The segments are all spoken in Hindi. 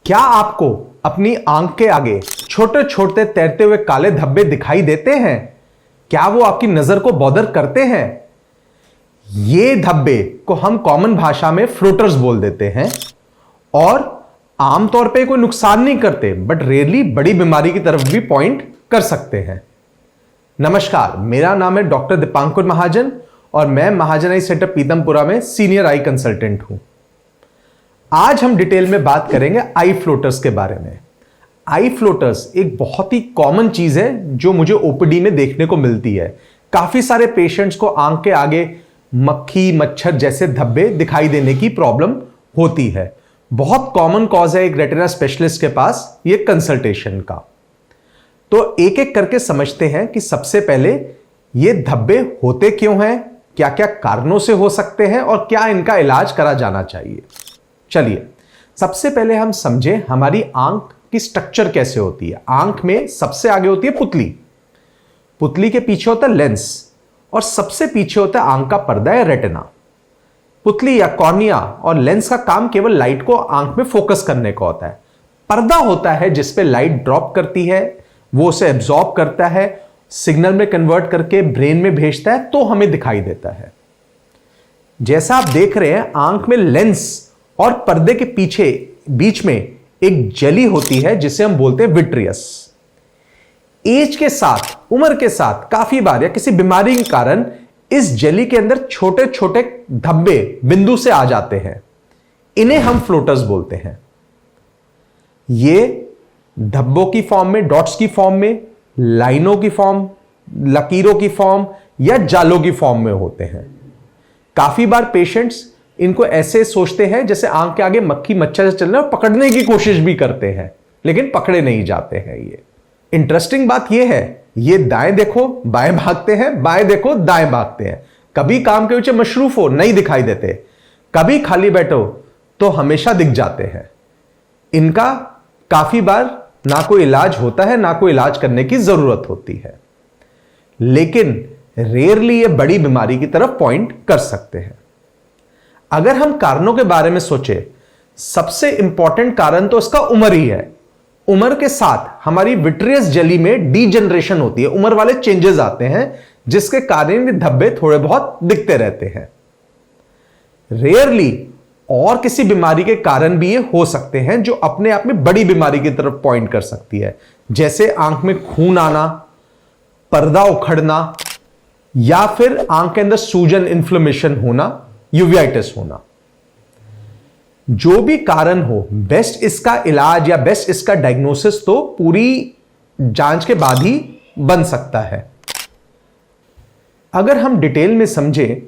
क्या आपको अपनी आंख के आगे छोटे छोटे तैरते हुए काले धब्बे दिखाई देते हैं? क्या वो आपकी नजर को बॉदर करते हैं? ये धब्बे को हम कॉमन भाषा में फ्लोटर्स बोल देते हैं और आमतौर पे कोई नुकसान नहीं करते, बट रेयरली बड़ी बीमारी की तरफ भी पॉइंट कर सकते हैं। नमस्कार, मेरा नाम है डॉक्टर दीपांकुर महाजन और मैं महाजन आई सेंटर पीतमपुरा में सीनियर आई कंसल्टेंट हूं। आज हम डिटेल में बात करेंगे आई फ्लोटर्स के बारे में। आई फ्लोटर्स एक बहुत ही कॉमन चीज है जो मुझे ओपीडी में देखने को मिलती है। काफी सारे पेशेंट्स को आंख के आगे मक्खी मच्छर जैसे धब्बे दिखाई देने की प्रॉब्लम होती है। बहुत कॉमन कॉज है एक रेटिना स्पेशलिस्ट के पास ये कंसल्टेशन का। तो एक एक करके समझते हैं कि सबसे पहले ये धब्बे होते क्यों हैं, क्या क्या कारणों से हो सकते हैं और क्या इनका इलाज करा जाना चाहिए। चलिए सबसे पहले हम समझें हमारी आंख की स्ट्रक्चर कैसे होती है। आंख में सबसे आगे होती है पुतली, पुतली के पीछे होता है लेंस और सबसे पीछे होता है आंख का पर्दा या रेटिना। पुतली या कॉर्निया और लेंस का काम केवल लाइट को आंख में फोकस करने का होता है। पर्दा होता है जिसपे लाइट ड्रॉप करती है, वो उसे एब्जॉर्ब करता है, सिग्नल में कन्वर्ट करके ब्रेन में भेजता है तो हमें दिखाई देता है। जैसा आप देख रहे हैं आंख में लेंस और पर्दे के पीछे बीच में एक जेली होती है जिसे हम बोलते हैं विट्रियस। एज के साथ, उम्र के साथ काफी बार या किसी बीमारी के कारण इस जेली के अंदर छोटे छोटे धब्बे बिंदु से आ जाते हैं। इन्हें हम फ्लोटर्स बोलते हैं। ये धब्बों की फॉर्म में, डॉट्स की फॉर्म में, लाइनों की फॉर्म, लकीरों की फॉर्म या जालों की फॉर्म में होते हैं। काफी बार पेशेंट्स इनको ऐसे सोचते हैं जैसे आंख के आगे मक्खी मच्छर से चल रहे हैं और पकड़ने की कोशिश भी करते हैं लेकिन पकड़े नहीं जाते हैं। ये इंटरेस्टिंग बात यह है, ये दाएं देखो बाएं भागते हैं, बाएं देखो दाएं भागते हैं। कभी काम के पीछे मशरूफ हो नहीं दिखाई देते, कभी खाली बैठो तो हमेशा दिख जाते हैं। इनका काफी बार ना कोई इलाज होता है ना कोई इलाज करने की जरूरत होती है, लेकिन रेयरली ये बड़ी बीमारी की तरफ पॉइंट कर सकते हैं। अगर हम कारणों के बारे में सोचे, सबसे इंपॉर्टेंट कारण तो इसका उम्र ही है। उम्र के साथ हमारी विट्रियस जेली में डीजनरेशन होती है, उम्र वाले चेंजेस आते हैं जिसके कारण ये धब्बे थोड़े बहुत दिखते रहते हैं। रेयरली और किसी बीमारी के कारण भी ये हो सकते हैं जो अपने आप में बड़ी बीमारी की तरफ पॉइंट कर सकती है, जैसे आंख में खून आना, पर्दा उखड़ना या फिर आंख के अंदर सूजन, इन्फ्लेमेशन होना, यूवियाइटिस होना। जो भी कारण हो, बेस्ट इसका इलाज या बेस्ट इसका डायग्नोसिस तो पूरी जांच के बाद ही बन सकता है। अगर हम डिटेल में समझें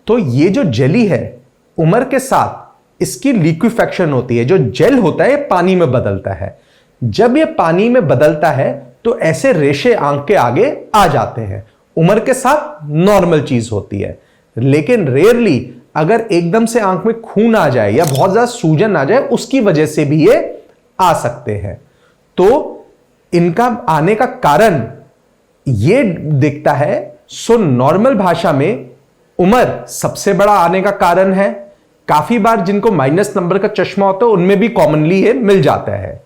तो ये जो जेली है, उम्र के साथ इसकी लिक्विफेक्शन होती है। जो जेल होता है ये पानी में बदलता है। जब ये पानी में बदलता है तो ऐसे रेशे आंख के आगे आ जाते हैं। उम्र के साथ नॉर्मल चीज होती है, लेकिन रेयरली अगर एकदम से आंख में खून आ जाए या बहुत ज्यादा सूजन आ जाए उसकी वजह से भी ये आ सकते हैं। तो इनका आने का कारण ये दिखता है। सो नॉर्मल भाषा में उम्र सबसे बड़ा आने का कारण है। काफी बार जिनको माइनस नंबर का चश्मा होता है उनमें भी कॉमनली ये मिल जाता है,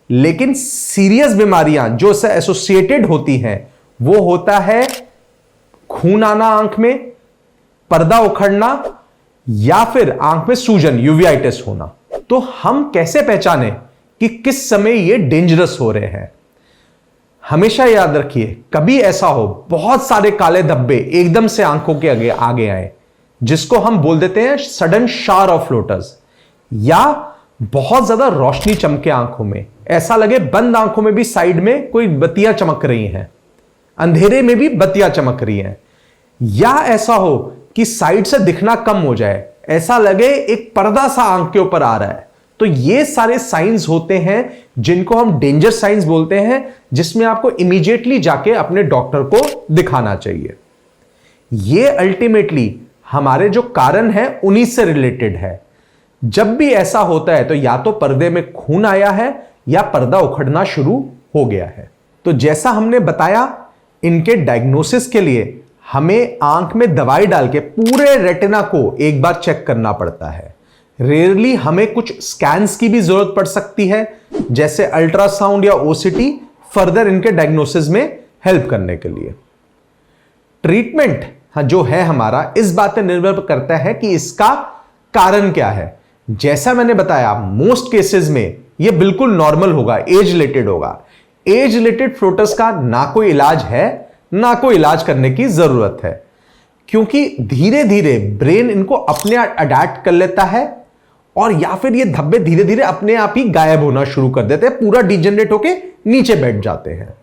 लेकिन सीरियस बीमारियां जो से एसोसिएटेड होती हैं वो होता है खून आना आंख में, पर्दा उखड़ना या फिर आंख में सूजन, यूवियाइटिस होना। तो हम कैसे पहचानें कि किस समय ये डेंजरस हो रहे हैं? हमेशा याद रखिए, कभी ऐसा हो बहुत सारे काले धब्बे एकदम से आंखों के आगे आए, जिसको हम बोल देते हैं सडन शार ऑफ फ्लोटर्स, या बहुत ज्यादा रोशनी चमके आंखों में, ऐसा लगे बंद आंखों में भी साइड में कोई बत्तियां चमक रही हैं, अंधेरे में भी बत्तियां चमक रही हैं, या ऐसा हो कि साइड से दिखना कम हो जाए, ऐसा लगे एक पर्दा सा आंख के ऊपर आ रहा है। तो ये सारे साइंस होते हैं जिनको हम डेंजर साइंस बोलते हैं, जिसमें आपको इमीडिएटली जाके अपने डॉक्टर को दिखाना चाहिए। ये अल्टीमेटली हमारे जो कारण है उन्हीं से रिलेटेड है। जब भी ऐसा होता है तो या तो पर्दे में खून आया है या पर्दा उखड़ना शुरू हो गया है। तो जैसा हमने बताया, इनके डायग्नोसिस के लिए हमें आंख में दवाई डाल के पूरे रेटिना को एक बार चेक करना पड़ता है। रेयरली हमें कुछ स्कैन्स की भी जरूरत पड़ सकती है, जैसे अल्ट्रासाउंड या ओसीटी, फर्दर इनके डायग्नोसिस में हेल्प करने के लिए। ट्रीटमेंट जो है हमारा, इस बात पर निर्भर करता है कि इसका कारण क्या है। जैसा मैंने बताया, मोस्ट केसेस में यह बिल्कुल नॉर्मल होगा, एज रिलेटेड होगा। एज रिलेटेड फ्लोटर्स का ना कोई इलाज है, ना कोई इलाज करने की जरूरत है, क्योंकि धीरे धीरे ब्रेन इनको अपने आप अडैप्ट कर लेता है, और या फिर ये धब्बे धीरे धीरे अपने आप ही गायब होना शुरू कर देते हैं, पूरा डिजेनरेट होके नीचे बैठ जाते हैं।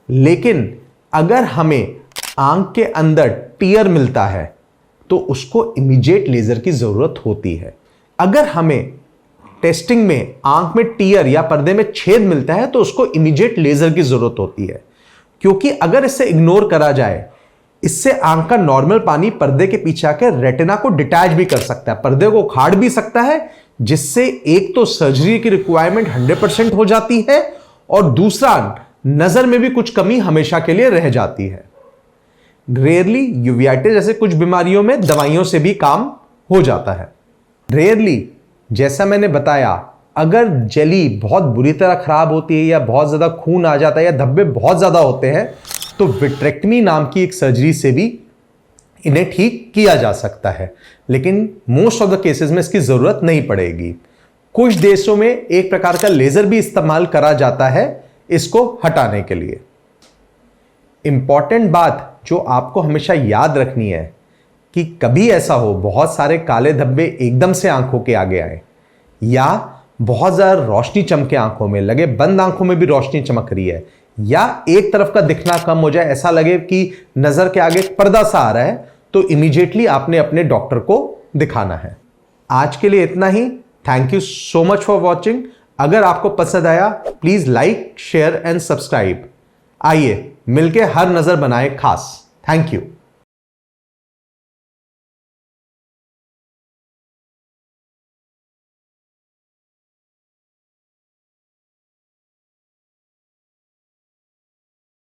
लेकिन अगर हमें आंख के अंदर टीयर मिलता है तो उसको इमीडिएट लेजर की जरूरत होती है। अगर हमें टेस्टिंग में आंख में टीयर या पर्दे में छेद मिलता है तो उसको इमीडिएट लेजर की जरूरत होती है, क्योंकि अगर इसे इग्नोर करा जाए, इससे आंख का नॉर्मल पानी पर्दे के पीछे आकर रेटिना को डिटैच भी कर सकता है, पर्दे को उखाड़ भी सकता है, जिससे एक तो सर्जरी की रिक्वायरमेंट 100% हो जाती है, और दूसरा नजर में भी कुछ कमी हमेशा के लिए रह जाती है। रेयरली यूवेइटिस जैसे कुछ बीमारियों में दवाइयों से भी काम हो जाता है। रेयरली, जैसा मैंने बताया, अगर जेली बहुत बुरी तरह खराब होती है, या बहुत ज्यादा खून आ जाता है, या धब्बे बहुत ज्यादा होते हैं, तो विट्रेक्टमी नाम की एक सर्जरी से भी इन्हें ठीक किया जा सकता है। लेकिन मोस्ट ऑफ द केसेस में इसकी जरूरत नहीं पड़ेगी। कुछ देशों में एक प्रकार का लेजर भी इस्तेमाल करा जाता है इसको हटाने के लिए। इंपॉर्टेंट बात जो आपको हमेशा याद रखनी है कि कभी ऐसा हो बहुत सारे काले धब्बे एकदम से आंखों के आगे आए, या बहुत ज्यादा रोशनी चमके आंखों में, लगे बंद आंखों में भी रोशनी चमक रही है, या एक तरफ का दिखना कम हो जाए, ऐसा लगे कि नजर के आगे पर्दा सा आ रहा है, तो इमीडिएटली आपने अपने डॉक्टर को दिखाना है। आज के लिए इतना ही। Thank you so much for watching. अगर आपको पसंद आया, please like, share and subscribe. आइए मिलके हर नजर बनाए खास। Thank you.